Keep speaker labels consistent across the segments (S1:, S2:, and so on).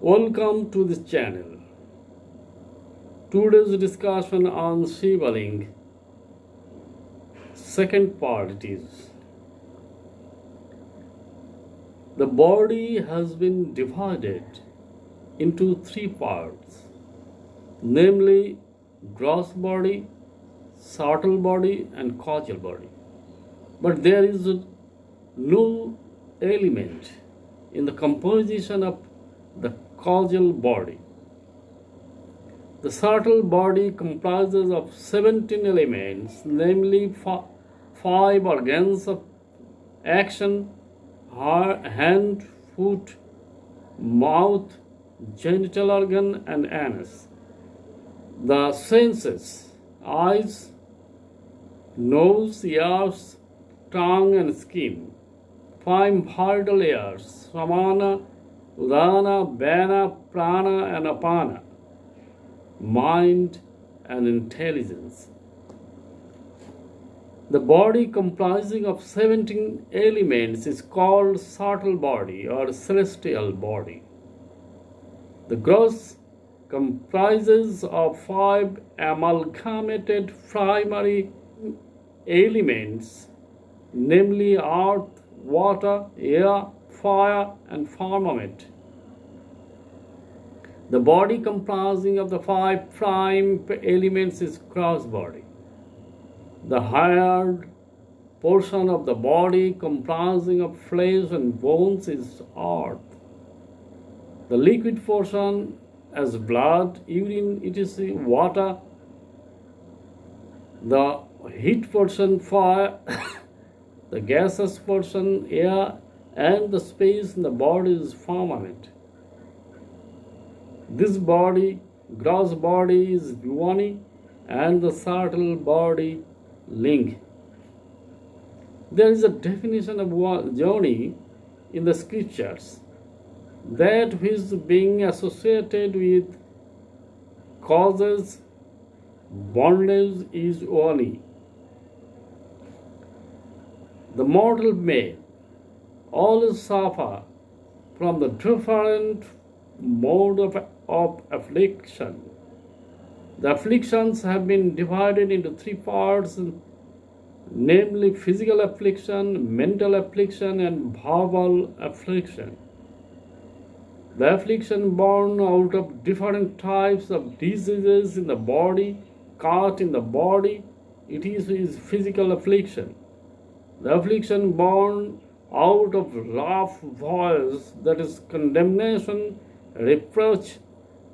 S1: Welcome to this channel. Today's discussion on Shiva Ling, second part it is. The body has been divided into three parts, namely gross body, subtle body and causal body. But there is no element in the composition of the causal body. The subtle body comprises of 17 elements, namely 5 organs of action: hand, foot, mouth, genital organ and anus. The senses: eyes, nose, ears, tongue and skin. 5 vital layers: samana, udana, bana, prana and apana. Mind and intelligence. The body comprising of 17 elements is called subtle body or celestial body. The gross comprises of 5 amalgamated primary elements, namely earth, water, air, fire and firmament. The body comprising of the 5 prime elements is gross body. The hard portion of the body comprising of flesh and bones is earth. The liquid portion as blood, urine, etc., water. The heat portion fire, the gaseous portion air, and the space in the body is firmament. This body, gross body, is Yoni, and the subtle body, Ling. There is a definition of Yoni in the scriptures, that which being associated with causes bondage is Yoni. The mortal may always suffer from the different mode of affliction. The afflictions have been divided into 3 parts, namely physical affliction, mental affliction and verbal affliction. The affliction born out of different types of diseases in the body, cut in the body, it is physical affliction. The affliction born out of rough voice, that is condemnation, reproach,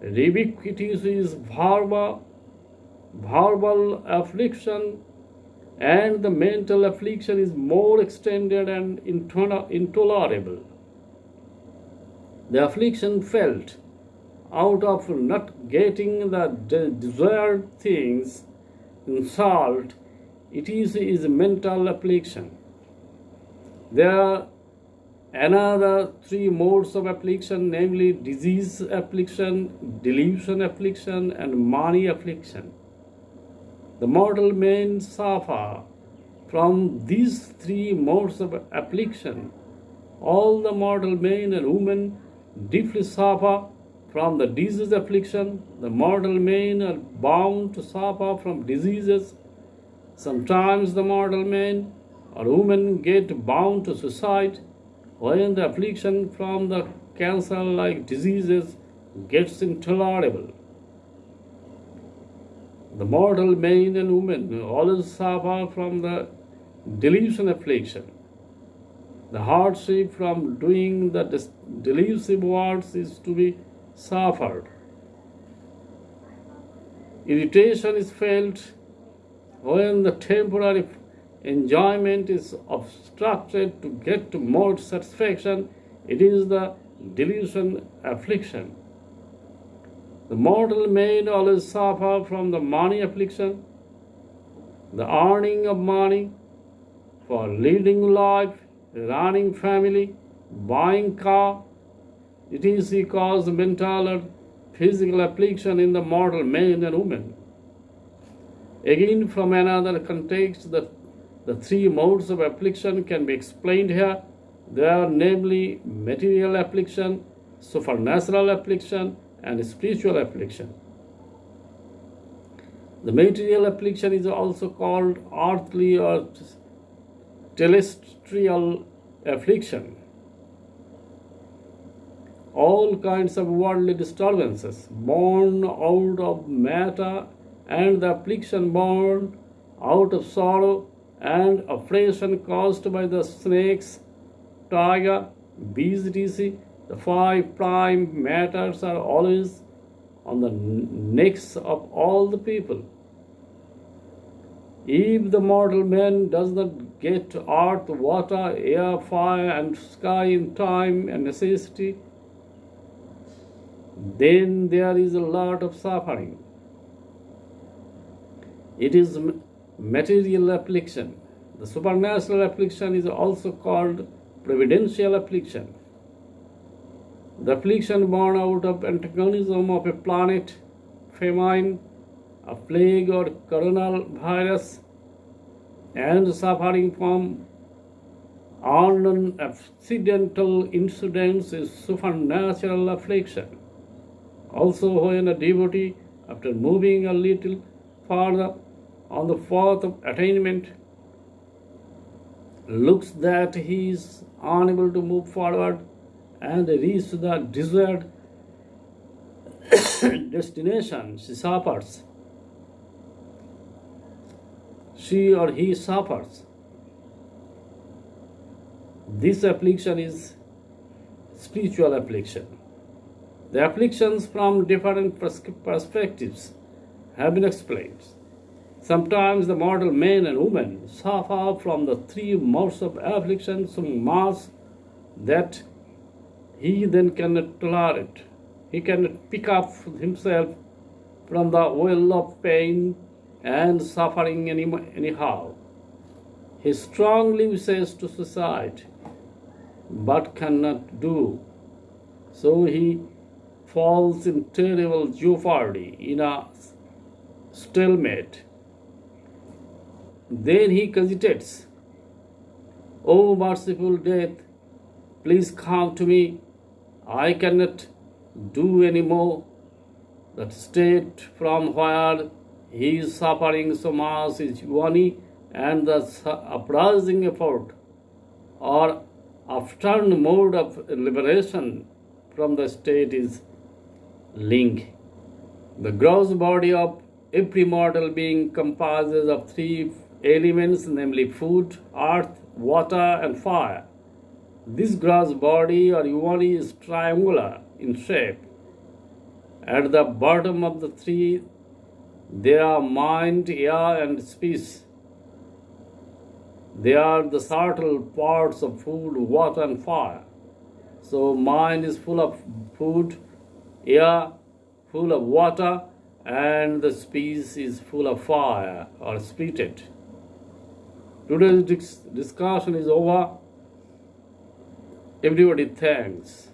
S1: rebuke, it is verbal affliction, and the mental affliction is more extended and intolerable. The affliction felt out of not getting the desired things, insult, it is mental affliction. There are another 3 modes of affliction, namely disease affliction, delusion affliction and money affliction. The mortal men suffer from these 3 modes of affliction. All the mortal men and women deeply suffer from the disease affliction. The mortal men are bound to suffer from diseases. Sometimes the mortal men or women get bound to suicide when the affliction from the cancer-like diseases gets intolerable. The mortal men and women always suffer from the delusion affliction. The hardship from doing the delusive works is to be suffered. Irritation is felt when the temporary enjoyment is obstructed to get to more satisfaction. It is the delusion affliction. The mortal men always suffer from the money affliction. The earning of money for leading life, running family, buying car, it is because mental or physical affliction in the mortal men and women. Again, from another context, the 3 modes of affliction can be explained here. They are namely material affliction, supernatural affliction and spiritual affliction. The material affliction is also called earthly or terrestrial affliction. All kinds of worldly disturbances born out of matter and the affliction born out of sorrow and oppression caused by the snakes, tiger, bees, etc. The five prime matters are always on the necks of all the people. If the mortal man does not get earth, water, air, fire, and sky in time and necessity, then there is a lot of suffering. It is material affliction. The supernatural affliction is also called providential affliction. The affliction born out of antagonism of a planet, famine, a plague or coronavirus, and suffering from accidental incidents is supernatural affliction. Also, when a devotee, after moving a little farther on the path of attainment, looks that he is unable to move forward and reach the desired destination, she or he suffers. This affliction is spiritual affliction. The afflictions from different perspectives have been explained. Sometimes the mortal men and women suffer from the three modes of affliction so much that he then cannot tolerate. He cannot pick up himself from the well of pain and suffering anyhow. He strongly wishes to suicide, but cannot do. So he falls in terrible jeopardy, in a stalemate. Then he cogitates, "O merciful death, please come to me. I cannot do any more." That state from where he is suffering so much is Yoni, and the uprising effort or after mode of liberation from the state is Ling. The gross body of every mortal being comprises of three elements, namely food, earth, water, and fire. This gross body or Yoni is triangular in shape. At the bottom of the three, there are mind, air, and space. They are the subtle parts of food, water, and fire. So mind is full of food, air full of water, and the space is full of fire or spirit. Today's discussion is over. Everybody thanks.